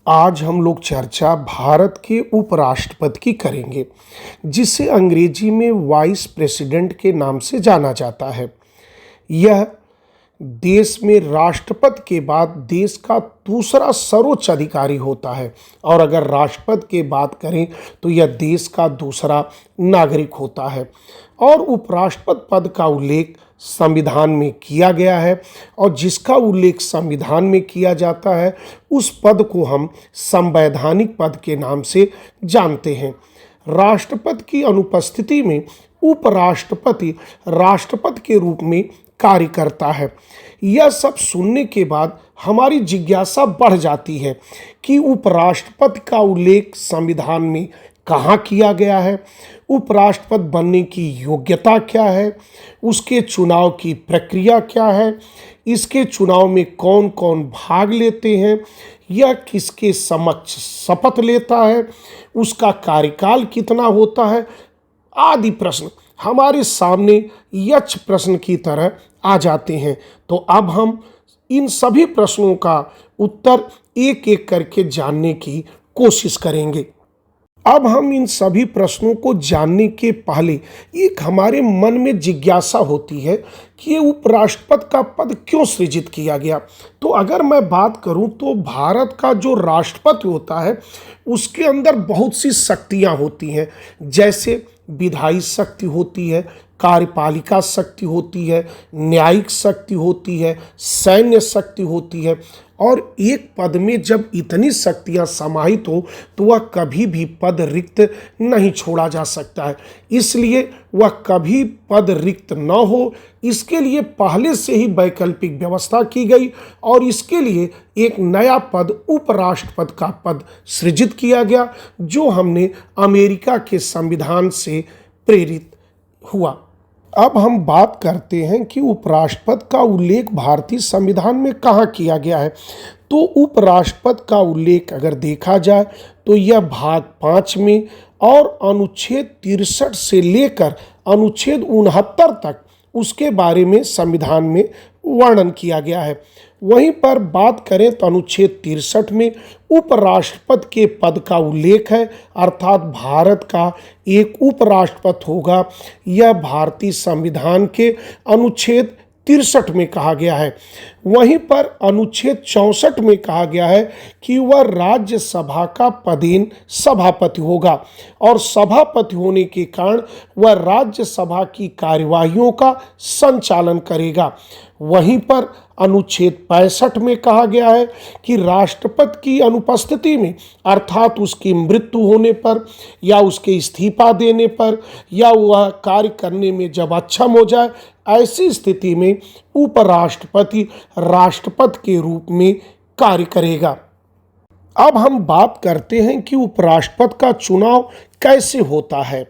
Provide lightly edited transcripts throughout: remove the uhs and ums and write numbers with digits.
आज हम लोग चर्चा भारत के उपराष्ट्रपति की करेंगे, जिसे अंग्रेजी में वाइस प्रेसिडेंट के नाम से जाना जाता है। यह देश में राष्ट्रपति के बाद देश का दूसरा सर्वोच्च अधिकारी होता है, और अगर राष्ट्रपति की बात करें तो यह देश का दूसरा नागरिक होता है। और उपराष्ट्रपति पद का उल्लेख संविधान में किया गया है, और जिसका उल्लेख संविधान में किया जाता है उस पद को हम संवैधानिक पद के नाम से जानते हैं। राष्ट्रपति की अनुपस्थिति में उपराष्ट्रपति राष्ट्रपति के रूप में कार्य करता है। यह सब सुनने के बाद हमारी जिज्ञासा बढ़ जाती है कि उपराष्ट्रपति का उल्लेख संविधान में कहाँ किया गया है, उपराष्ट्रपति बनने की योग्यता क्या है, उसके चुनाव की प्रक्रिया क्या है, इसके चुनाव में कौन कौन भाग लेते हैं, यह किसके समक्ष शपथ लेता है, उसका कार्यकाल कितना होता है, आदि प्रश्न हमारे सामने यक्ष प्रश्न की तरह आ जाते हैं। तो अब हम इन सभी प्रश्नों का उत्तर एक एक करके जानने की कोशिश करेंगे। अब हम इन सभी प्रश्नों को जानने के पहले एक हमारे मन में जिज्ञासा होती है कि ये उपराष्ट्रपति का पद क्यों सृजित किया गया। तो अगर मैं बात करूं तो भारत का जो राष्ट्रपति होता है उसके अंदर बहुत सी शक्तियां होती हैं, जैसे विधायी शक्ति होती है, कार्यपालिका शक्ति होती है, न्यायिक शक्ति होती है, सैन्य शक्ति होती है। और एक पद में जब इतनी शक्तियां समाहित हो तो वह कभी भी पद रिक्त नहीं छोड़ा जा सकता है। इसलिए वह कभी पद रिक्त न हो, इसके लिए पहले से ही वैकल्पिक व्यवस्था की गई, और इसके लिए एक नया पद उपराष्ट्रपति का पद सृजित किया गया, जो हमने अमेरिका के संविधान से प्रेरित हुआ। अब हम बात करते हैं कि उपराष्ट्रपति का उल्लेख भारतीय संविधान में कहाँ किया गया है। तो उपराष्ट्रपति का उल्लेख अगर देखा जाए तो यह भाग 5 में और अनुच्छेद 63 से लेकर अनुच्छेद 69 तक उसके बारे में संविधान में वर्णन किया गया है। वहीं पर बात करें तो अनुच्छेद 63 में उपराष्ट्रपति के पद का उल्लेख है, अर्थात भारत का एक उपराष्ट्रपति होगा। यह भारतीय संविधान के अनुच्छेद 63 में कहा गया है। वहीं पर अनुच्छेद 64 में कहा गया है कि वह राज्यसभा का पदेन सभापति होगा, और सभापति होने के कारण वह राज्यसभा की कार्यवाहियों का संचालन करेगा। वहीं पर अनुच्छेद 65 में कहा गया है कि राष्ट्रपति की अनुपस्थिति में, अर्थात उसकी मृत्यु होने पर या उसके इस्तीफा देने पर या वह कार्य करने में जब अक्षम हो जाए, ऐसी स्थिति में उपराष्ट्रपति राष्ट्रपति के रूप में कार्य करेगा। अब हम बात करते हैं कि उपराष्ट्रपति का चुनाव कैसे होता है।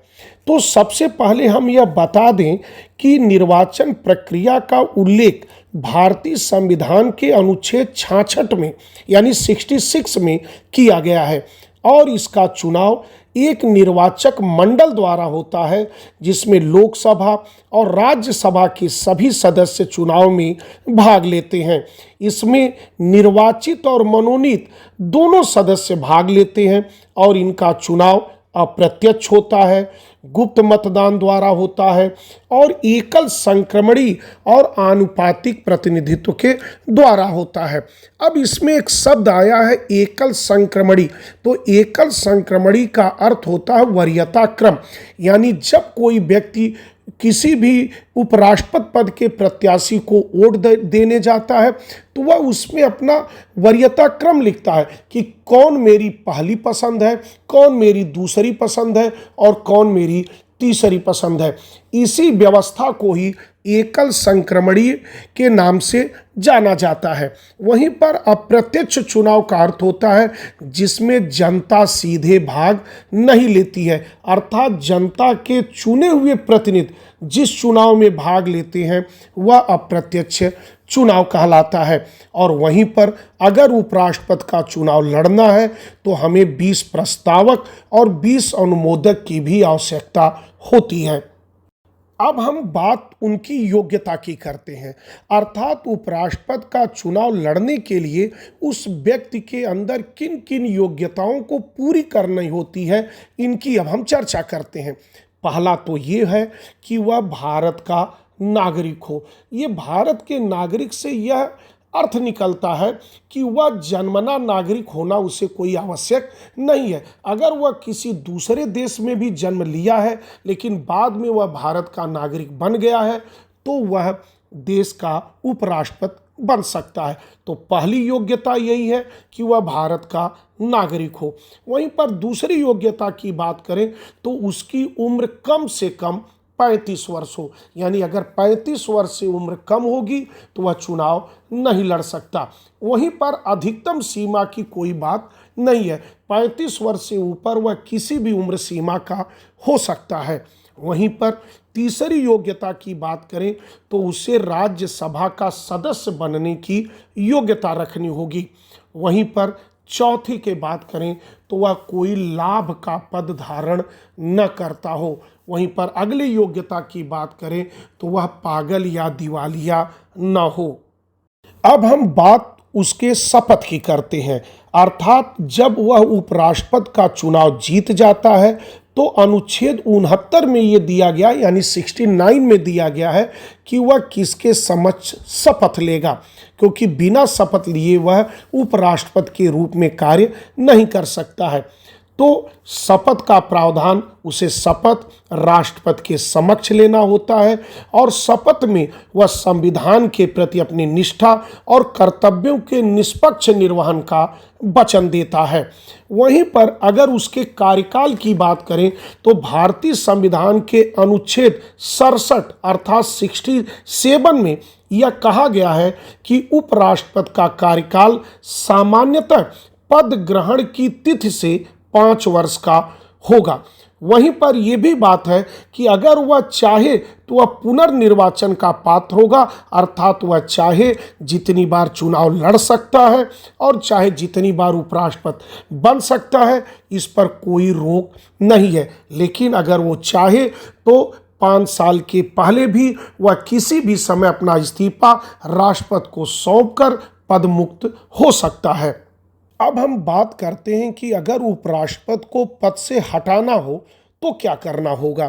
तो सबसे पहले हम यह बता दें कि निर्वाचन प्रक्रिया का उल्लेख भारतीय संविधान के अनुच्छेद 66 में यानी 66 में किया गया है, और इसका चुनाव एक निर्वाचक मंडल द्वारा होता है, जिसमें लोकसभा और राज्यसभा के सभी सदस्य चुनाव में भाग लेते हैं। इसमें निर्वाचित और मनोनीत दोनों सदस्य भाग लेते हैं, और इनका चुनाव अप्रत्यक्ष होता है, गुप्त मतदान द्वारा होता है, और एकल संक्रमणी और आनुपातिक प्रतिनिधित्व के द्वारा होता है। अब इसमें एक शब्द आया है एकल संक्रमणी। तो एकल संक्रमणी का अर्थ होता है वरीयता क्रम, यानी जब कोई व्यक्ति किसी भी उपराष्ट्रपति पद के प्रत्याशी को वोट देने जाता है तो वह उसमें अपना वरीयता क्रम लिखता है कि कौन मेरी पहली पसंद है, कौन मेरी दूसरी पसंद है और कौन मेरी तीसरी पसंद है। इसी व्यवस्था को ही एकल संक्रमणी के नाम से जाना जाता है। वहीं पर अप्रत्यक्ष चुनाव का अर्थ होता है जिसमें जनता सीधे भाग नहीं लेती है, अर्थात जनता के चुने हुए प्रतिनिधि जिस चुनाव में भाग लेते हैं वह अप्रत्यक्ष चुनाव कहलाता है। और वहीं पर अगर उपराष्ट्रपति का चुनाव लड़ना है तो हमें 20 प्रस्तावक और 20 अनुमोदक की भी आवश्यकता होती है। अब हम बात उनकी योग्यता की करते हैं, अर्थात उपराष्ट्रपति का चुनाव लड़ने के लिए उस व्यक्ति के अंदर किन किन योग्यताओं को पूरी करनी होती है, इनकी अब हम चर्चा करते हैं। पहला तो ये है कि वह भारत का नागरिक हो। ये भारत के नागरिक से यह अर्थ निकलता है कि वह जन्मना नागरिक होना उसे कोई आवश्यक नहीं है। अगर वह किसी दूसरे देश में भी जन्म लिया है लेकिन बाद में वह भारत का नागरिक बन गया है तो वह देश का उपराष्ट्रपति बन सकता है। तो पहली योग्यता यही है कि वह भारत का नागरिक हो। वहीं पर दूसरी योग्यता की बात करें तो उसकी उम्र कम से कम 35 वर्ष हो, यानी अगर 35 वर्ष से उम्र कम होगी तो वह चुनाव नहीं लड़ सकता। वहीं पर अधिकतम सीमा की कोई बात नहीं है, 35 वर्ष से ऊपर वह किसी भी उम्र सीमा का हो सकता है। वहीं पर तीसरी योग्यता की बात करें तो उसे राज्यसभा का सदस्य बनने की योग्यता रखनी होगी। वहीं पर चौथी की बात करें तो वह कोई लाभ का पद धारण न करता हो। वहीं पर अगली योग्यता की बात करें तो वह पागल या दिवालिया न हो। अब हम बात उसके शपथ की करते हैं, अर्थात जब वह उपराष्ट्रपति का चुनाव जीत जाता है तो अनुच्छेद 69 में ये दिया गया, यानी 69 में दिया गया है कि वह किसके समक्ष शपथ लेगा, क्योंकि बिना शपथ लिए वह उपराष्ट्रपति के रूप में कार्य नहीं कर सकता है। तो शपथ का प्रावधान उसे शपथ राष्ट्रपति के समक्ष लेना होता है और शपथ में वह संविधान के प्रति अपनी निष्ठा और कर्तव्यों के निष्पक्ष निर्वहन का वचन देता है। वहीं पर अगर उसके कार्यकाल की बात करें तो भारतीय संविधान के अनुच्छेद 67 अर्थात 67 में यह कहा गया है कि उपराष्ट्रपति का कार्यकाल सामान्यतः पद ग्रहण की तिथि से 5 वर्ष का होगा। वहीं पर यह भी बात है कि अगर वह चाहे तो वह पुनर्निर्वाचन का पात्र होगा, अर्थात वह चाहे जितनी बार चुनाव लड़ सकता है और चाहे जितनी बार उपराष्ट्रपति बन सकता है, इस पर कोई रोक नहीं है। लेकिन अगर वो चाहे तो 5 साल के पहले भी वह किसी भी समय अपना इस्तीफा राष्ट्रपति को सौंपकर पद मुक्त हो सकता है। अब हम बात करते हैं कि अगर उपराष्ट्रपति को पद से हटाना हो तो क्या करना होगा।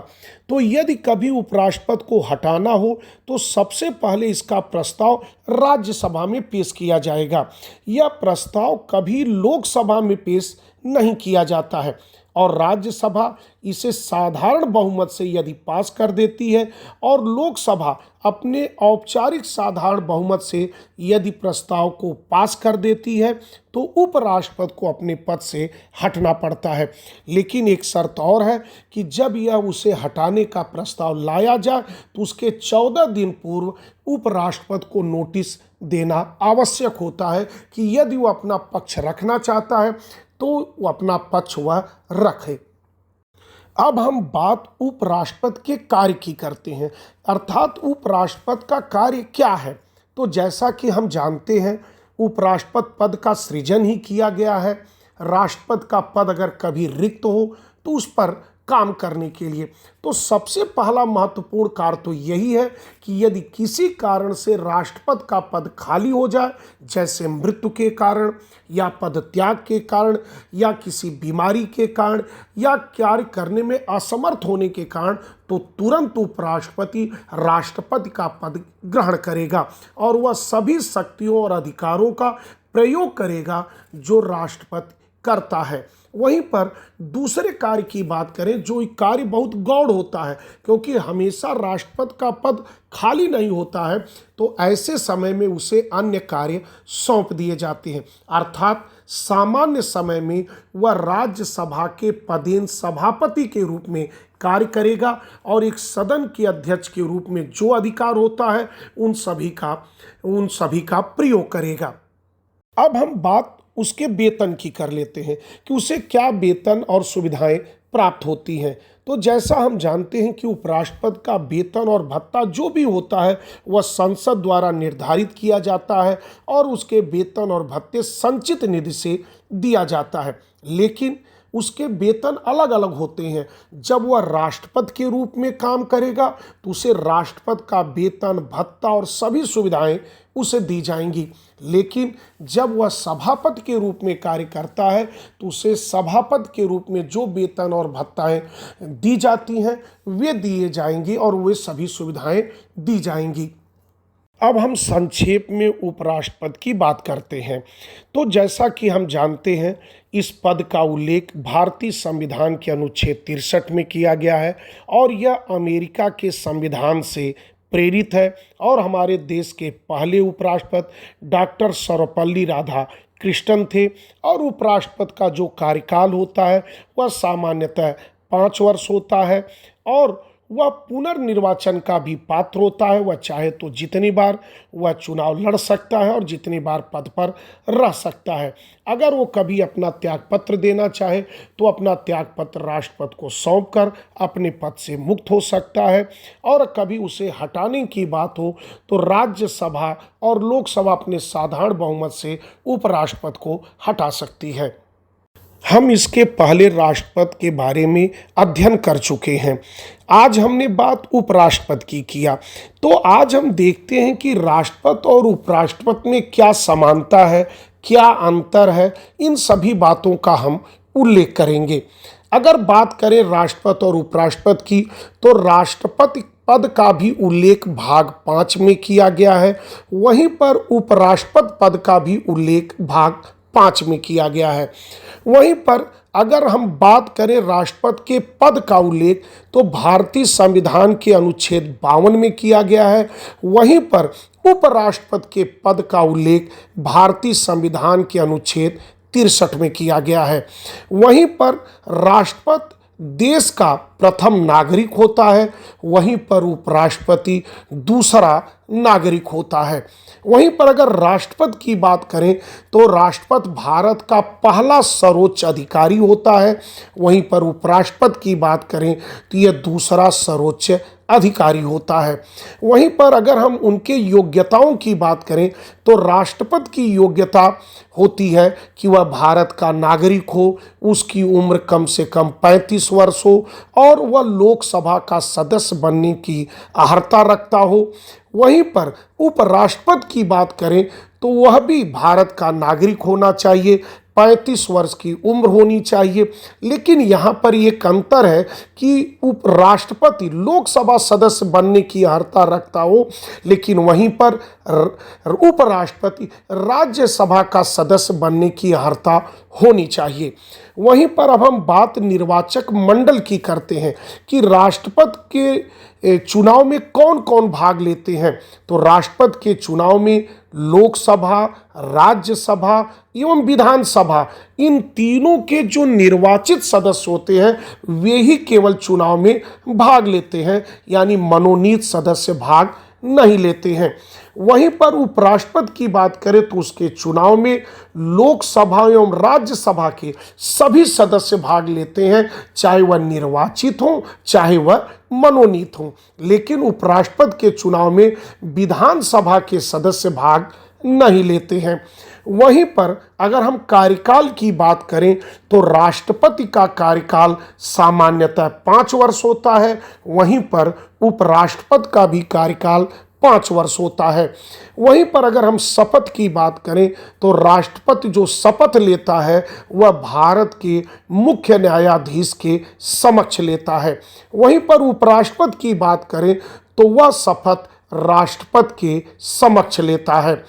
तो यदि कभी उपराष्ट्रपति को हटाना हो तो सबसे पहले इसका प्रस्ताव राज्यसभा में पेश किया जाएगा। यह प्रस्ताव कभी लोकसभा में पेश नहीं किया जाता है और राज्यसभा इसे साधारण बहुमत से यदि पास कर देती है और लोकसभा अपने औपचारिक साधारण बहुमत से यदि प्रस्ताव को पास कर देती है तो उपराष्ट्रपति को अपने पद से हटना पड़ता है। लेकिन एक शर्त और है कि जब यह उसे हटाने का प्रस्ताव लाया जाए तो उसके 14 दिन पूर्व उपराष्ट्रपति को नोटिस देना आवश्यक होता है कि यदि वह अपना पक्ष रखना चाहता है तो वो अपना पक्ष वह रखे। अब हम बात उपराष्ट्रपति के कार्य की करते हैं, अर्थात उपराष्ट्रपति का कार्य क्या है। तो जैसा कि हम जानते हैं उपराष्ट्रपति पद का सृजन ही किया गया है। राष्ट्रपति का पद अगर कभी रिक्त हो तो उस पर काम करने के लिए तो सबसे पहला महत्वपूर्ण कार्य तो यही है कि यदि किसी कारण से राष्ट्रपति का पद खाली हो जाए, जैसे मृत्यु के कारण या पद त्याग के कारण या किसी बीमारी के कारण या कार्य करने में असमर्थ होने के कारण, तो तुरंत उपराष्ट्रपति राष्ट्रपति का पद ग्रहण करेगा और वह सभी शक्तियों और अधिकारों का प्रयोग करेगा जो राष्ट्रपति करता है। वहीं पर दूसरे कार्य की बात करें जो कार्य बहुत गौड़ होता है, क्योंकि हमेशा राष्ट्रपति का पद खाली नहीं होता है, तो ऐसे समय में उसे अन्य कार्य सौंप दिए जाते हैं। अर्थात सामान्य समय में वह राज्यसभा के पदेन सभापति के रूप में कार्य करेगा और एक सदन के अध्यक्ष के रूप में जो अधिकार होता है उन सभी का प्रयोग करेगा। अब हम बात उसके वेतन की कर लेते हैं कि उसे क्या वेतन और सुविधाएं प्राप्त होती हैं। तो जैसा हम जानते हैं कि उपराष्ट्रपति का वेतन और भत्ता जो भी होता है वह संसद द्वारा निर्धारित किया जाता है और उसके वेतन और भत्ते संचित निधि से दिया जाता है। लेकिन उसके वेतन अलग अलग होते हैं। जब वह राष्ट्रपति के रूप में काम करेगा तो उसे राष्ट्रपति का वेतन, भत्ता और सभी सुविधाएं उसे दी जाएंगी। लेकिन जब वह सभापति के रूप में कार्य करता है तो उसे सभापति के रूप में जो वेतन और भत्ताएं दी जाती हैं वे दिए जाएंगी और वे सभी सुविधाएं दी जाएंगी। अब हम संक्षेप में उपराष्ट्रपति की बात करते हैं। तो जैसा कि हम जानते हैं, इस पद का उल्लेख भारतीय संविधान के अनुच्छेद 63 में किया गया है और यह अमेरिका के संविधान से प्रेरित है। और हमारे देश के पहले उपराष्ट्रपति डॉक्टर सर्वपल्ली राधाकृष्णन थे। और उपराष्ट्रपति का जो कार्यकाल होता है वह सामान्यतः 5 वर्ष होता है और वह पुनर्निर्वाचन का भी पात्र होता है। वह चाहे तो जितनी बार वह चुनाव लड़ सकता है और जितनी बार पद पर रह सकता है। अगर वो कभी अपना त्यागपत्र देना चाहे तो अपना त्यागपत्र राष्ट्रपति को सौंपकर अपने पद से मुक्त हो सकता है। और कभी उसे हटाने की बात हो तो राज्यसभा और लोकसभा अपने साधारण बहुमत से उपराष्ट्रपति को हटा सकती है। हम इसके पहले राष्ट्रपति के बारे में अध्ययन कर चुके हैं। आज हमने बात उपराष्ट्रपति की किया। तो आज हम देखते हैं कि राष्ट्रपति और उपराष्ट्रपति में क्या समानता है, क्या अंतर है। इन सभी बातों का हम उल्लेख करेंगे। अगर बात करें राष्ट्रपति और उपराष्ट्रपति की तो राष्ट्रपति पद का भी उल्लेख भाग 5 में किया गया है। वहीं पर उपराष्ट्रपति पद का भी उल्लेख भाग 5 में किया गया है। वहीं पर अगर हम बात करें राष्ट्रपति के पद का उल्लेख तो भारतीय संविधान के अनुच्छेद 52 में किया गया है। वहीं पर उपराष्ट्रपति के पद का उल्लेख भारतीय संविधान के अनुच्छेद 63 में किया गया है। वहीं पर राष्ट्रपति देश का प्रथम नागरिक होता है, वहीं पर उपराष्ट्रपति दूसरा नागरिक होता है। वहीं पर अगर राष्ट्रपति की बात करें तो राष्ट्रपति भारत का पहला सर्वोच्च अधिकारी होता है। वहीं पर उपराष्ट्रपति की बात करें तो यह दूसरा सर्वोच्च अधिकारी होता है। वहीं पर अगर हम उनके योग्यताओं की बात करें तो राष्ट्रपति की योग्यता होती है कि वह भारत का नागरिक हो, उसकी उम्र कम से कम 35 वर्ष हो और वह लोकसभा का सदस्य बनने की अर्हता रखता हो। वहीं पर उपराष्ट्रपति की बात करें तो वह भी भारत का नागरिक होना चाहिए, 35 वर्ष की उम्र होनी चाहिए। लेकिन यहाँ पर एक अंतर है कि उपराष्ट्रपति लोकसभा सदस्य बनने की अर्हता रखता हो, लेकिन वहीं पर उपराष्ट्रपति राज्यसभा का सदस्य बनने की अर्हता होनी चाहिए। वहीं पर अब हम बात निर्वाचक मंडल की करते हैं कि राष्ट्रपति के चुनाव में कौन कौन भाग लेते हैं। तो राष्ट्रपति के चुनाव में लोकसभा, राज्यसभा एवं विधानसभा, इन तीनों के जो निर्वाचित सदस्य होते हैं वे ही केवल चुनाव में भाग लेते हैं, यानी मनोनीत सदस्य भाग नहीं लेते हैं। वहीं पर उपराष्ट्रपति की बात करें तो उसके चुनाव में लोकसभा एवं राज्यसभा के सभी सदस्य भाग लेते हैं, चाहे वह निर्वाचित हो चाहे वह मनोनीत हो। लेकिन उपराष्ट्रपति के चुनाव में विधानसभा के सदस्य भाग नहीं लेते हैं। वहीं पर अगर हम कार्यकाल की बात करें तो राष्ट्रपति का कार्यकाल सामान्यतः 5 वर्ष होता है। वहीं पर उपराष्ट्रपति का भी कार्यकाल 5 वर्ष होता है। वहीं पर अगर हम शपथ की बात करें तो राष्ट्रपति जो शपथ लेता है वह भारत के मुख्य न्यायाधीश के समक्ष लेता है। वहीं पर उपराष्ट्रपति की बात करें तो वह शपथ राष्ट्रपति के समक्ष लेता है।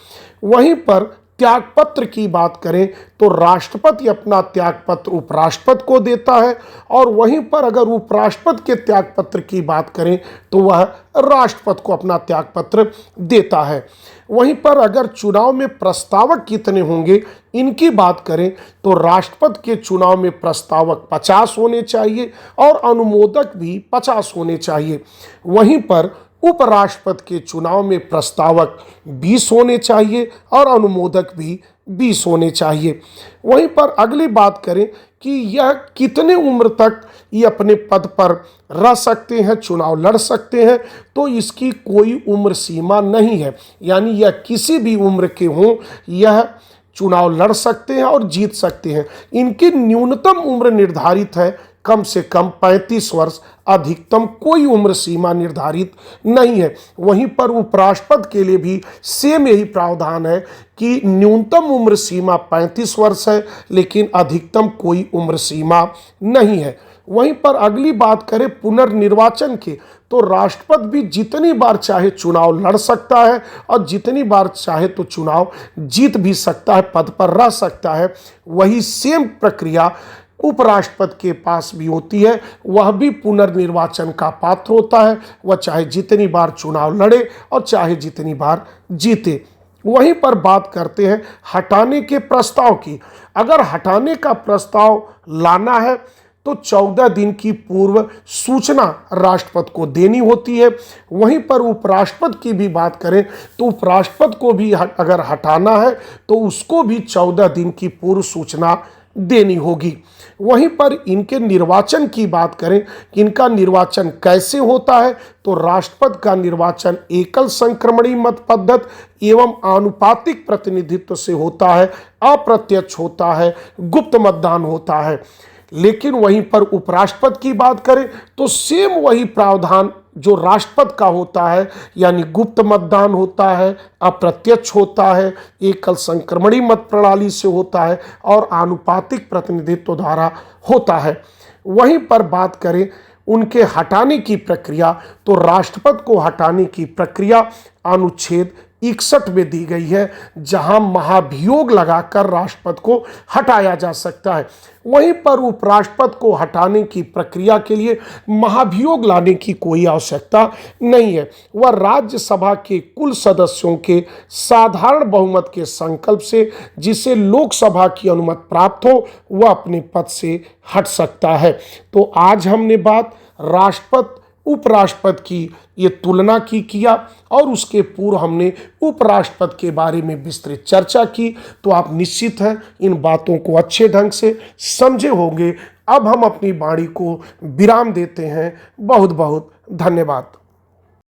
वहीं पर त्यागपत्र की बात करें तो राष्ट्रपति अपना त्यागपत्र उपराष्ट्रपति को देता है और वहीं पर अगर उपराष्ट्रपति के त्यागपत्र की बात करें तो वह राष्ट्रपति को अपना त्यागपत्र देता है। वहीं पर अगर चुनाव में प्रस्तावक कितने होंगे इनकी बात करें तो राष्ट्रपति के चुनाव में प्रस्तावक 50 होने चाहिए और अनुमोदक भी 50 होने चाहिए। वहीं पर उपराष्ट्रपति के चुनाव में प्रस्तावक 20 होने चाहिए और अनुमोदक भी 20 होने चाहिए। वहीं पर अगली बात करें कि यह कितने उम्र तक ये अपने पद पर रह सकते हैं, चुनाव लड़ सकते हैं, तो इसकी कोई उम्र सीमा नहीं है, यानी यह किसी भी उम्र के हों, यह चुनाव लड़ सकते हैं और जीत सकते हैं। इनकी न्यूनतम उम्र निर्धारित है कम से कम 35 वर्ष, अधिकतम कोई उम्र सीमा निर्धारित नहीं है। वहीं पर उपराष्ट्रपति के लिए भी सेम यही प्रावधान है कि न्यूनतम उम्र सीमा 35 वर्ष है, लेकिन अधिकतम कोई उम्र सीमा नहीं है। वहीं पर अगली बात करें पुनर्निर्वाचन की, तो राष्ट्रपति भी जितनी बार चाहे चुनाव लड़ सकता है और जितनी बार चाहे तो चुनाव जीत भी सकता है, पद पर रह सकता है। वही सेम प्रक्रिया उपराष्ट्रपति के पास भी होती है, वह भी पुनर्निर्वाचन का पात्र होता है। वह चाहे जितनी बार चुनाव लड़े और चाहे जितनी बार जीते। वहीं पर बात करते हैं हटाने के प्रस्ताव की। अगर हटाने का प्रस्ताव लाना है तो 14 दिन की पूर्व सूचना राष्ट्रपति को देनी होती है। वहीं पर उपराष्ट्रपति की भी बात करें तो उपराष्ट्रपति को भी अगर हटाना है तो उसको भी 14 दिन की पूर्व सूचना देनी होगी। वहीं पर इनके निर्वाचन की बात करें कि इनका निर्वाचन कैसे होता है, तो राष्ट्रपति का निर्वाचन एकल संक्रमणी मत पद्धति एवं आनुपातिक प्रतिनिधित्व से होता है, अप्रत्यक्ष होता है, गुप्त मतदान होता है। लेकिन वहीं पर उपराष्ट्रपति की बात करें तो सेम वही प्रावधान जो राष्ट्रपति का होता है, यानी गुप्त मतदान होता है, अप्रत्यक्ष होता है, एकल संक्रमणी मत प्रणाली से होता है और आनुपातिक प्रतिनिधित्व द्वारा होता है। वहीं पर बात करें उनके हटाने की प्रक्रिया, तो राष्ट्रपति को हटाने की प्रक्रिया अनुच्छेद 61 में दी गई है, जहां महाभियोग लगाकर राष्ट्रपति को हटाया जा सकता है। वहीं पर उपराष्ट्रपति को हटाने की प्रक्रिया के लिए महाभियोग लाने की कोई आवश्यकता नहीं है। वह राज्यसभा के कुल सदस्यों के साधारण बहुमत के संकल्प से, जिसे लोकसभा की अनुमति प्राप्त हो, वह अपने पद से हट सकता है। तो आज हमने बात राष्ट्रपति उपराष्ट्रपति की ये तुलना की किया और उसके पूर्व हमने उपराष्ट्रपति के बारे में विस्तृत चर्चा की। तो आप निश्चित हैं इन बातों को अच्छे ढंग से समझे होंगे। अब हम अपनी वाणी को विराम देते हैं। बहुत बहुत धन्यवाद।